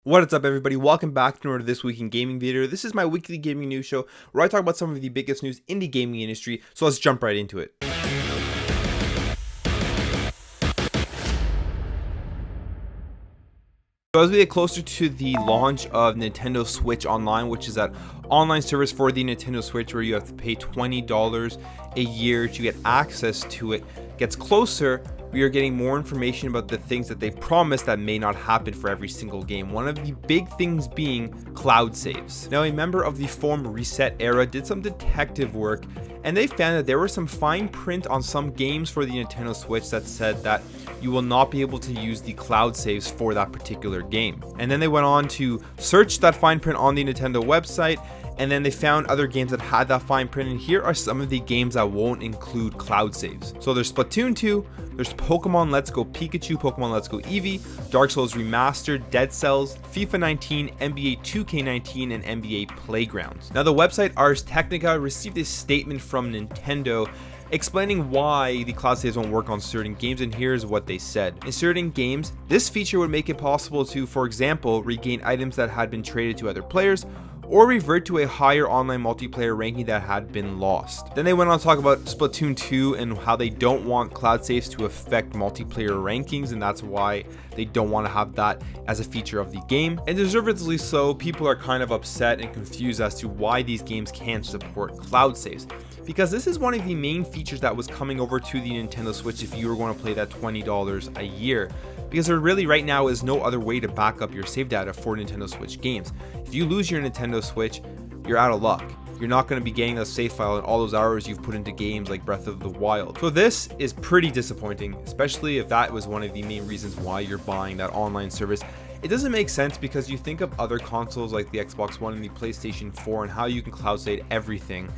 What is up, everybody? Welcome back to another This Week in Gaming video. This is my weekly gaming news show where I talk about some of the biggest news in the gaming industry. So let's jump right into it. So as we get closer to the launch of Nintendo Switch Online, which is that online service for the Nintendo Switch where you have to pay $20 a year to get access to it, gets closer, we are getting more information about the things that they promised that may not happen for every single game. One of the big things being cloud saves. Now, a member of the forum Reset Era did some detective work, and they found that there was some fine print on some games for the Nintendo Switch that said that you will not be able to use the cloud saves for that particular game. And then they went on to search that fine print on the Nintendo website, and then they found other games that had that fine print, and here are some of the games that won't include cloud saves. So there's Splatoon 2, there's Pokemon Let's Go Pikachu, Pokemon Let's Go Eevee, Dark Souls Remastered, Dead Cells, FIFA 19, NBA 2K19, and NBA Playgrounds. Now the website Ars Technica received a statement from Nintendo explaining why the cloud saves won't work on certain games, and here's what they said. In certain games, this feature would make it possible to, for example, regain items that had been traded to other players, or revert to a higher online multiplayer ranking that had been lost. Then they went on to talk about Splatoon 2 and how they don't want cloud saves to affect multiplayer rankings, and that's why they don't want to have that as a feature of the game. And deservedly so, people are kind of upset and confused as to why these games can't support cloud saves, because this is one of the main features that was coming over to the Nintendo Switch if you were going to play that $20 a year. Because there really right now is no other way to back up your save data for Nintendo Switch games. If you lose your Nintendo Switch, you're out of luck. You're not going to be getting that save file and all those hours you've put into games like Breath of the Wild. So this is pretty disappointing, especially if that was one of the main reasons why you're buying that online service. It doesn't make sense because you think of other consoles like the Xbox One and the PlayStation 4 and how you can cloud save everything.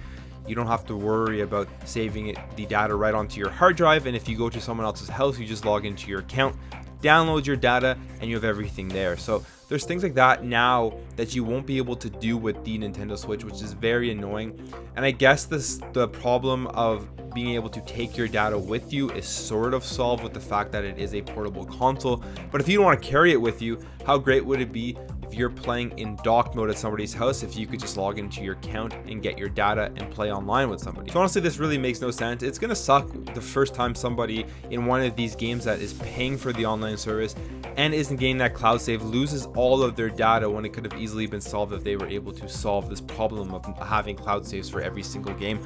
You don't have to worry about saving the data right onto your hard drive, and if you go to someone else's house, you just log into your account, download your data, and you have everything there. So there's things like that now that you won't be able to do with the Nintendo Switch, which is very annoying. And I guess the problem of being able to take your data with you is sort of solved with the fact that it is a portable console. But if you don't want to carry it with you, how great would it be if you're playing in dock mode at somebody's house, if you could just log into your account and get your data and play online with somebody? So honestly, this really makes no sense. It's gonna suck the first time somebody in one of these games that is paying for the online service and isn't getting that cloud save loses all of their data, when it could have easily been solved if they were able to solve this problem of having cloud saves for every single game.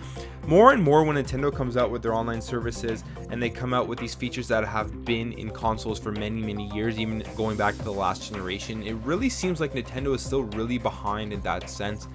More and more when Nintendo comes out with their online services and they come out with these features that have been in consoles for many years, even going back to the last generation, it really seems like Nintendo is still really behind in that sense.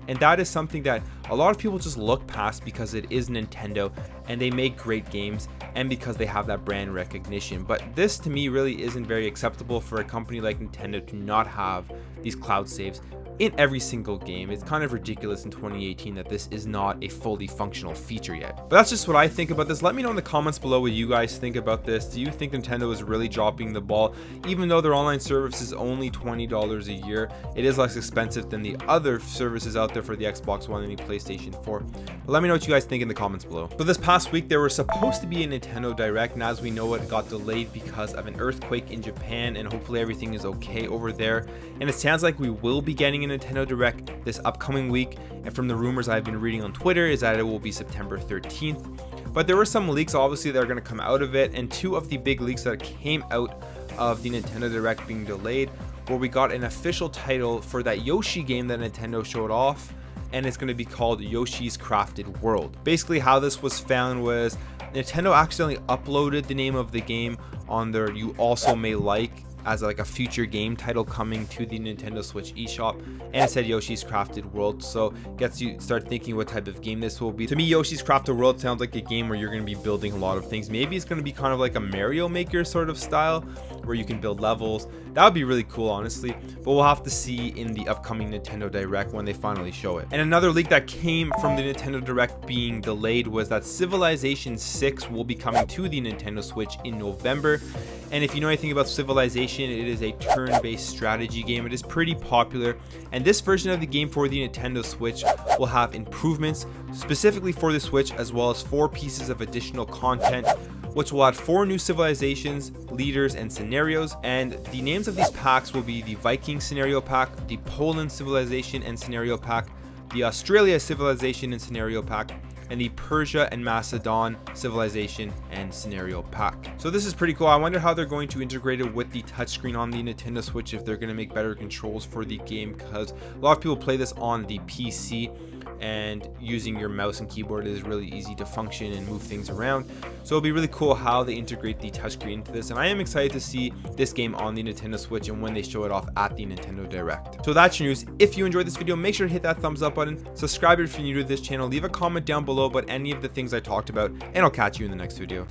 And that is something that a lot of people just look past because it is Nintendo and they make great games and because they have that brand recognition. But this to me really isn't very acceptable for a company like Nintendo to not have these cloud saves in every single game. It's kind of ridiculous in 2018 that this is not a fully functional feature yet. But that's just what I think about this. Let me know in the comments below what you guys think about this. Do you think Nintendo is really dropping the ball? Even though their online service is only $20 a year, it is less expensive than the other services out there for the Xbox One and the PlayStation 4. But let me know what you guys think in the comments below. So this past week there was supposed to be a Nintendo Direct, and as we know, it got delayed because of an earthquake in Japan, and hopefully everything is okay over there. And it sounds like we will be getting a Nintendo Direct this upcoming week, and from the rumors I've been reading on Twitter is that it will be September 13th. But there were some leaks obviously that are going to come out of it, and two of the big leaks that came out of the Nintendo Direct being delayed, where we got an official title for that Yoshi game that Nintendo showed off, and it's going to be called Yoshi's Crafted World. Basically how this was found was Nintendo accidentally uploaded the name of the game on their You Also May Like as like a future game title coming to the Nintendo Switch eShop, and it said Yoshi's Crafted World, so gets you start thinking what type of game this will be. To me, Yoshi's Crafted World sounds like a game where you're going to be building a lot of things. Maybe it's going to be kind of like a Mario Maker sort of style where you can build levels. That would be really cool, honestly, but we'll have to see in the upcoming Nintendo Direct when they finally show it. And another leak that came from the Nintendo Direct being delayed was that Civilization 6 will be coming to the Nintendo Switch in November. And if you know anything about Civilization, it is a turn-based strategy game. It is pretty popular, and this version of the game for the Nintendo Switch will have improvements specifically for the Switch, as well as 4 pieces of additional content, which will add 4 new civilizations, leaders, and scenarios. And the names of these packs will be the Viking Scenario Pack, the Poland Civilization and Scenario Pack, the Australia Civilization and Scenario Pack, and the Persia and Macedon Civilization and Scenario Pack. So this is pretty cool. I wonder how they're going to integrate it with the touchscreen on the Nintendo Switch, if they're going to make better controls for the game, because a lot of people play this on the PC and using your mouse and keyboard is really easy to function and move things around. So it'll be really cool how they integrate the touchscreen into this, and I am excited to see this game on the Nintendo Switch and when they show it off at the Nintendo Direct. So that's your news. If you enjoyed this video, make sure to hit that thumbs up button, subscribe if you're new to this channel, leave a comment down below about any of the things I talked about, and I'll catch you in the next video.